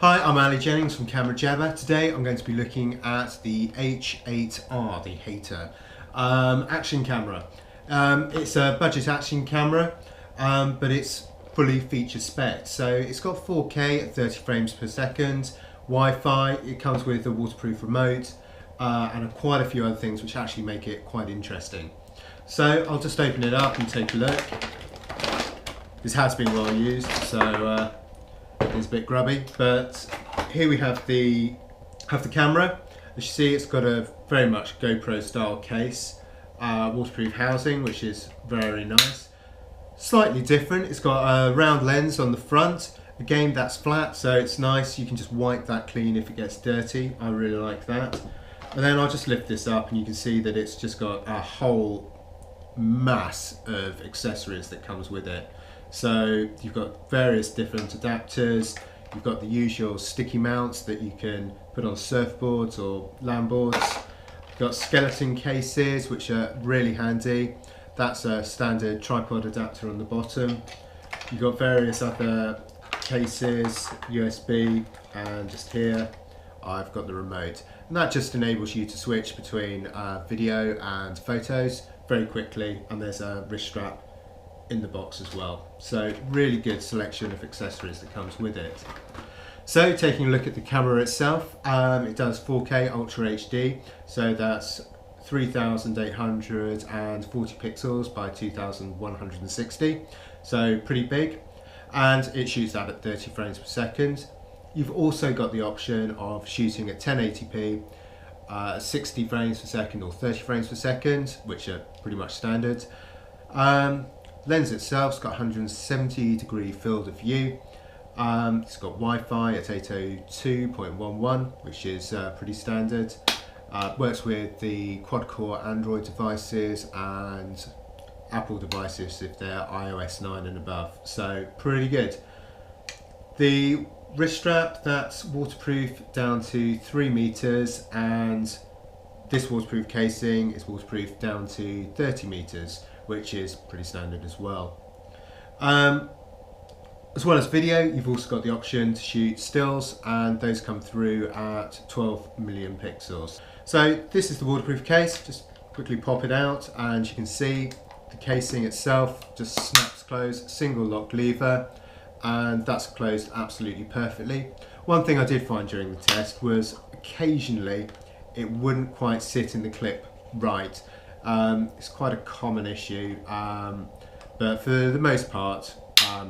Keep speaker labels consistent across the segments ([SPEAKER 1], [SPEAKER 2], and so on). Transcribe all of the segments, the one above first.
[SPEAKER 1] Hi, I'm Ali Jennings from Camera Jabber. Today I'm going to be looking at the H8R, the Hater action camera. It's a budget action camera, but it's fully feature spec. So it's got 4K at 30 frames per second, Wi-Fi, it comes with a waterproof remote, and quite a few other things which actually make it quite interesting. So I'll just open it up and take a look. This has been well used, so it's a bit grubby, but here we have the camera. As you see, it's got a very much GoPro style case, waterproof housing, which is very nice. Slightly different, it's got a round lens on the front. Again, that's flat, so it's nice. You can just wipe that clean if it gets dirty. I really like that. And then I'll just lift this up and you can see that it's just got a whole mass of accessories that comes with it. So you've got various different adapters, you've got the usual sticky mounts that you can put on surfboards or landboards. You've got skeleton cases, which are really handy. That's a standard tripod adapter on the bottom. You've got various other cases, USB, and just here I've got the remote. And that just enables you to switch between video and photos very quickly, and there's a wrist strap in the box as well. So really good selection of accessories that comes with it. So taking a look at the camera itself, it does 4K Ultra HD, so that's 3840 pixels by 2160, so pretty big, and it shoots that at 30 frames per second. You've also got the option of shooting at 1080p, 60 frames per second or 30 frames per second, which are pretty much standard. Lens itself's got 170 degree field of view. It's got Wi-Fi at 802.11, which is pretty standard. Works with the quad-core Android devices and Apple devices if they're iOS 9 and above. So pretty good. The wrist strap, that's waterproof down to 3 meters, and this waterproof casing is waterproof down to 30 meters, which is pretty standard as well. As well as video, you've also got the option to shoot stills, and those come through at 12 million pixels. So this is the waterproof case. Just quickly pop it out and you can see the casing itself just snaps closed, single lock lever, and that's closed absolutely perfectly. One thing I did find during the test was occasionally it wouldn't quite sit in the clip right. It's quite a common issue, but for the most part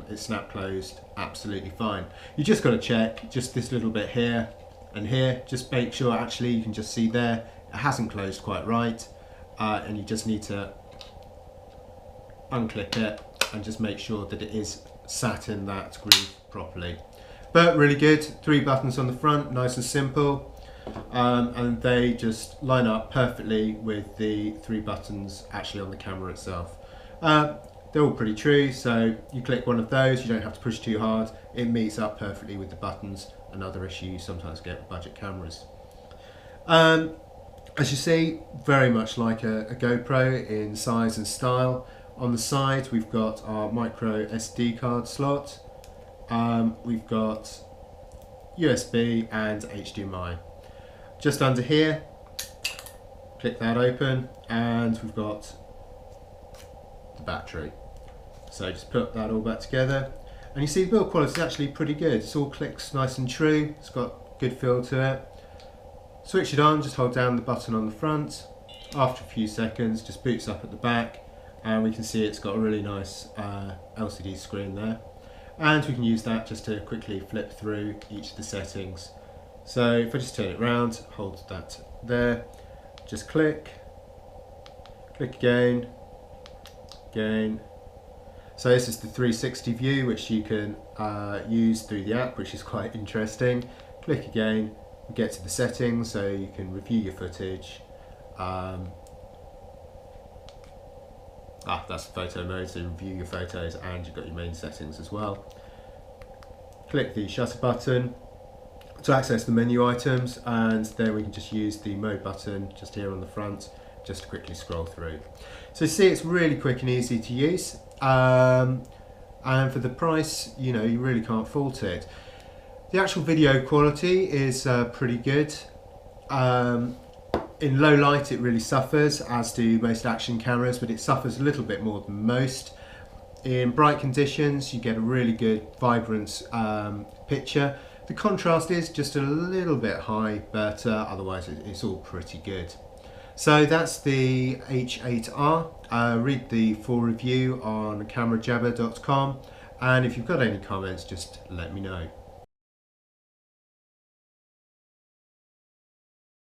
[SPEAKER 1] it's snap closed absolutely fine. You just got to check just this little bit here and here, just make sure actually you can just see there it hasn't closed quite right, and you just need to unclip it and just make sure that it is sat in that groove properly. But really good, 3 buttons on the front, nice and simple. And they just line up perfectly with the 3 buttons actually on the camera itself. They're all pretty true, so you click one of those, you don't have to push too hard, it meets up perfectly with the buttons. Another issue you sometimes get with budget cameras. As you see, very much like a GoPro in size and style. On the side we've got our micro SD card slot, we've got USB and HDMI. Just under here, click that open, and we've got the battery. So just put that all back together, and you see the build quality is actually pretty good. It all clicks nice and true, it's got good feel to it. Switch it on, just hold down the button on the front. After a few seconds, just boots up at the back, and we can see it's got a really nice LCD screen there. And we can use that just to quickly flip through each of the settings. So if I just turn it around, hold that there, just click again. So this is the 360 view, which you can use through the app, which is quite interesting. Click again, get to the settings so you can review your footage. That's the photo mode, so review your photos, and you've got your main settings as well. Click the shutter button to access the menu items, and there we can just use the mode button just here on the front just to quickly scroll through. So see, it's really quick and easy to use, and for the price, you know, you really can't fault it. The actual video quality is pretty good. In low light it really suffers, as do most action cameras, but it suffers a little bit more than most. In bright conditions you get a really good vibrant picture. The contrast is just a little bit high, but otherwise it's all pretty good. So that's the H8R. Read the full review on camerajabber.com, and if you've got any comments, just let me know.